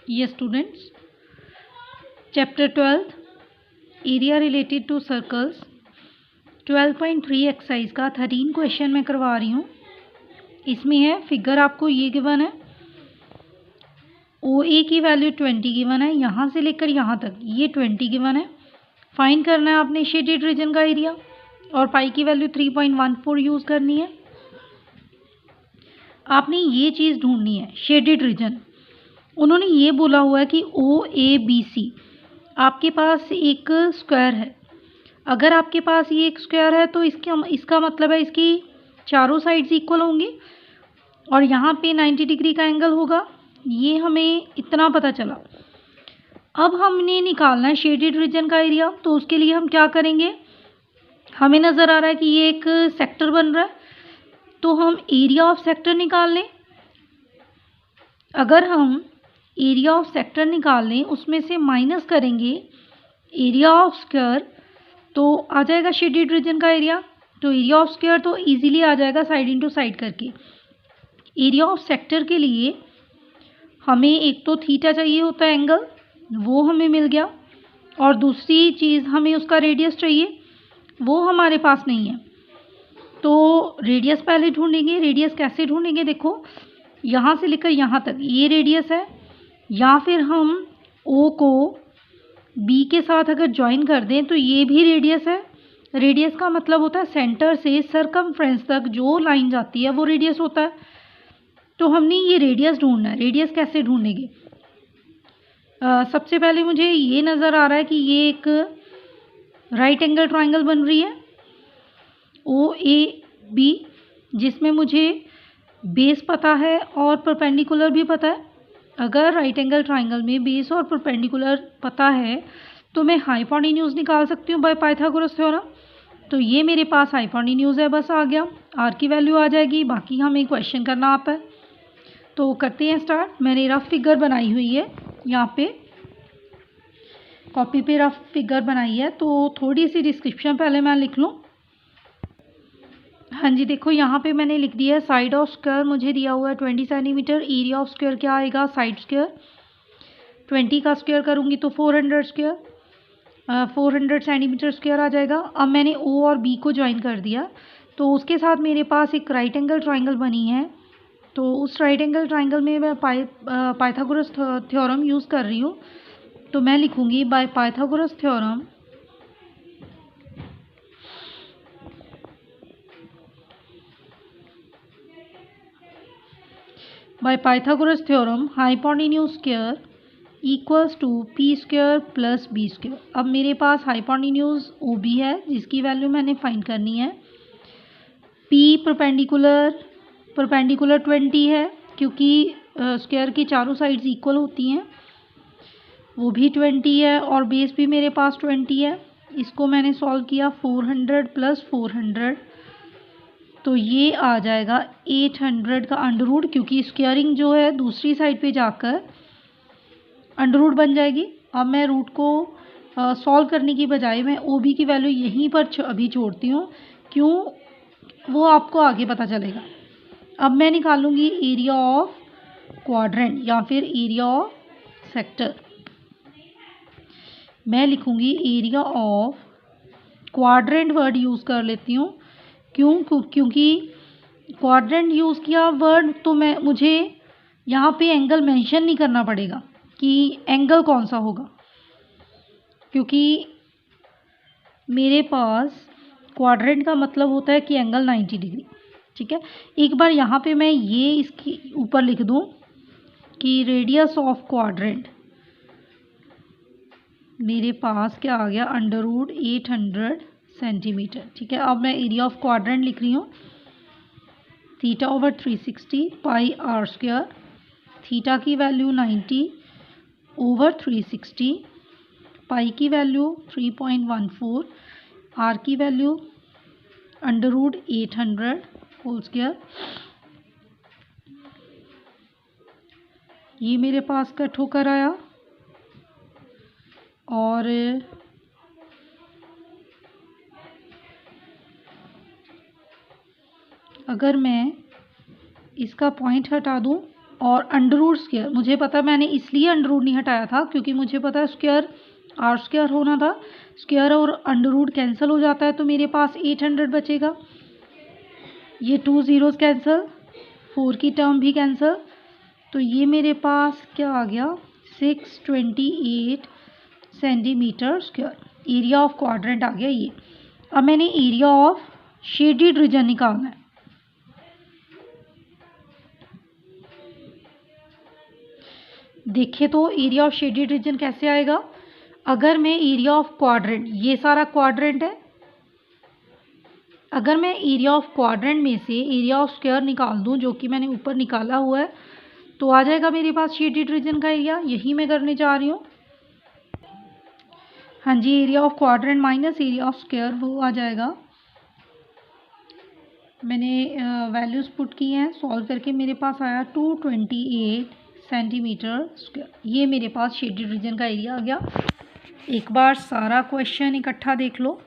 ये students chapter 12 area related to circles 12.3 exercise का 13 question मैं करवा रही हूँ। इसमें है फिगर आपको ये गिवन है, ओ ए की वैल्यू 20 गिवन है, यहाँ से लेकर यहाँ तक ये 20 गिवन है। फाइंड करना है आपने शेडेड रीजन का एरिया और पाई की वैल्यू 3.14 यूज़ करनी है। आपने ये चीज़ ढूंढनी है शेडेड रीजन। उन्होंने ये बोला हुआ है कि ओ ए बी सी आपके पास एक स्क्वायर है। अगर आपके पास ये एक स्क्वायर है तो इसका मतलब है इसकी चारों साइड्स इक्वल होंगी और यहाँ पे 90 डिग्री का एंगल होगा। ये हमें इतना पता चला। अब हमने निकालना है शेडेड रीजन का एरिया, तो उसके लिए हम क्या करेंगे, हमें नज़र आ रहा है कि ये एक सेक्टर बन रहा है, तो हम एरिया ऑफ सेक्टर निकाल लें। अगर हम एरिया ऑफ सेक्टर निकाल लें, उसमें से माइनस करेंगे एरिया ऑफ स्क्वायर, तो आ जाएगा शेडेड रीजन का एरिया। तो एरिया ऑफ स्क्वायर तो इजीली आ जाएगा साइड इनटू साइड करके। एरिया ऑफ सेक्टर के लिए हमें एक तो थीटा चाहिए होता है एंगल, वो हमें मिल गया, और दूसरी चीज़ हमें उसका रेडियस चाहिए, वो हमारे पास नहीं है। तो रेडियस पहले ढूंढेंगे। रेडियस कैसे ढूंढेंगे, देखो यहाँ से लेकर यहाँ तक ये रेडियस है, या फिर हम ओ को बी के साथ अगर ज्वाइन कर दें तो ये भी रेडियस है। रेडियस का मतलब होता है सेंटर से सरकमफ्रेंस तक जो लाइन जाती है वो रेडियस होता है। तो हमने ये रेडियस ढूंढना है। रेडियस कैसे ढूंढेंगे, सबसे पहले मुझे ये नज़र आ रहा है कि ये एक राइट एंगल ट्राइंगल बन रही है ओ ए बी, जिसमें मुझे बेस पता है और परपेंडिकुलर भी पता है। अगर राइट एंगल ट्राइंगल में बेस और परपेंडिकुलर पता है तो मैं हाइपोटेन्यूज निकाल सकती हूँ बाय पाइथागोरस थ्योरम। तो ये मेरे पास हाइपोटेन्यूज है, बस आ गया, आर की वैल्यू आ जाएगी, बाकी हमें क्वेश्चन करना आता है। तो करते हैं स्टार्ट। मैंने रफ फिगर बनाई हुई है, यहाँ पे कॉपी पे रफ फिगर बनाई है, तो थोड़ी सी डिस्क्रिप्शन पहले मैं लिख लूँ। हाँ जी, देखो यहाँ पे मैंने लिख दिया है साइड ऑफ स्क्वायर मुझे दिया हुआ है 20 सेंटीमीटर। एरिया ऑफ स्क्वायर क्या आएगा, साइड स्क्वायर, 20 का स्क्वायर करूँगी तो 400 स्क्वायर, 400 सेंटीमीटर स्क्वायर आ जाएगा। अब मैंने ओ और बी को ज्वाइन कर दिया, तो उसके साथ मेरे पास एक राइट एंगल ट्राइंगल बनी है। तो उस राइट एंगल ट्राइंगल में मैं पाइथागोरस थ्योरम यूज़ कर रही हूँ। तो मैं लिखूँगी by Pythagoras theorem hypotenuse square equals to P square plus B square. अब मेरे पास हाइपोटेन्यूज ओ बी है जिसकी वैल्यू मैंने फाइंड करनी है। पी परपेंडिकुलर 20 है, क्योंकि स्क्वायर की चारों साइड्स इक्वल होती हैं, वो भी 20 है, और बेस भी मेरे पास 20 है। इसको मैंने सॉल्व किया 400 प्लस 400, तो ये आ जाएगा 800 का अंडर रूट, क्योंकि स्क्वायरिंग जो है दूसरी साइड पे जाकर अंडर रूट बन जाएगी। अब मैं रूट को सॉल्व करने की बजाय मैं ओ बी की वैल्यू यहीं पर अभी छोड़ती हूँ, क्यों, वो आपको आगे पता चलेगा। अब मैं निकालूंगी एरिया ऑफ क्वाड्रेंट या फिर एरिया ऑफ सेक्टर। मैं लिखूंगी area of quadrant word use कर लेती हूँ, क्योंकि क्वाड्रेंट यूज़ किया वर्ड तो मुझे यहाँ पे एंगल मेंशन नहीं करना पड़ेगा कि एंगल कौन सा होगा, क्योंकि मेरे पास क्वाड्रेंट का मतलब होता है कि एंगल 90 डिग्री। ठीक है, एक बार यहाँ पे मैं ये इसके ऊपर लिख दूँ कि रेडियस ऑफ क्वाड्रेंट मेरे पास क्या आ गया, अंडर रूट 800 सेंटीमीटर। ठीक है, अब मैं एरिया ऑफ क्वाड्रेंट लिख रही हूँ, theta over 360 pi R square. Theta की वैल्यू 90 ओवर 360, पाई की वैल्यू 3.14, आर की value under root 800 whole square. ये मेरे पास कट होकर आया, और अगर मैं इसका पॉइंट हटा दूं और अंडर रूट स्क्वायर मुझे पता, मैंने इसलिए अंडर रूट नहीं हटाया था क्योंकि मुझे पता है स्क्वायर आर स्क्वायर होना था। स्क्वायर और अंडर रूट कैंसिल हो जाता है तो मेरे पास 800 बचेगा। ये 2 ज़ीरोज़ कैंसिल, 4 की टर्म भी कैंसिल, तो ये मेरे पास क्या आ गया 628 centimetre square. Area of quadrant आ गया ये। अब मैंने एरिया ऑफ शेडेड रीजन निकालना है। देखिए तो एरिया ऑफ शेडेड रीजन कैसे आएगा। अगर मैं एरिया ऑफ क्वाड्रेंट, ये सारा क्वाड्रेंट है, अगर मैं एरिया ऑफ क्वाड्रेंट में से एरिया ऑफ स्क्वायर निकाल दूं जो कि मैंने ऊपर निकाला हुआ है, तो आ जाएगा मेरे पास शेडेड रीजन का एरिया। यही मैं करने जा रही हूँ। हाँ जी, area of quadrant minus area of square वो आ जाएगा। मैंने वैल्यूज़ पुट की हैं, सॉल्व करके मेरे पास आया 228 सेंटीमीटर स्क्वायर। ये मेरे पास शेडेड रीजन का एरिया आ गया। एक बार सारा क्वेश्चन इकट्ठा देख लो।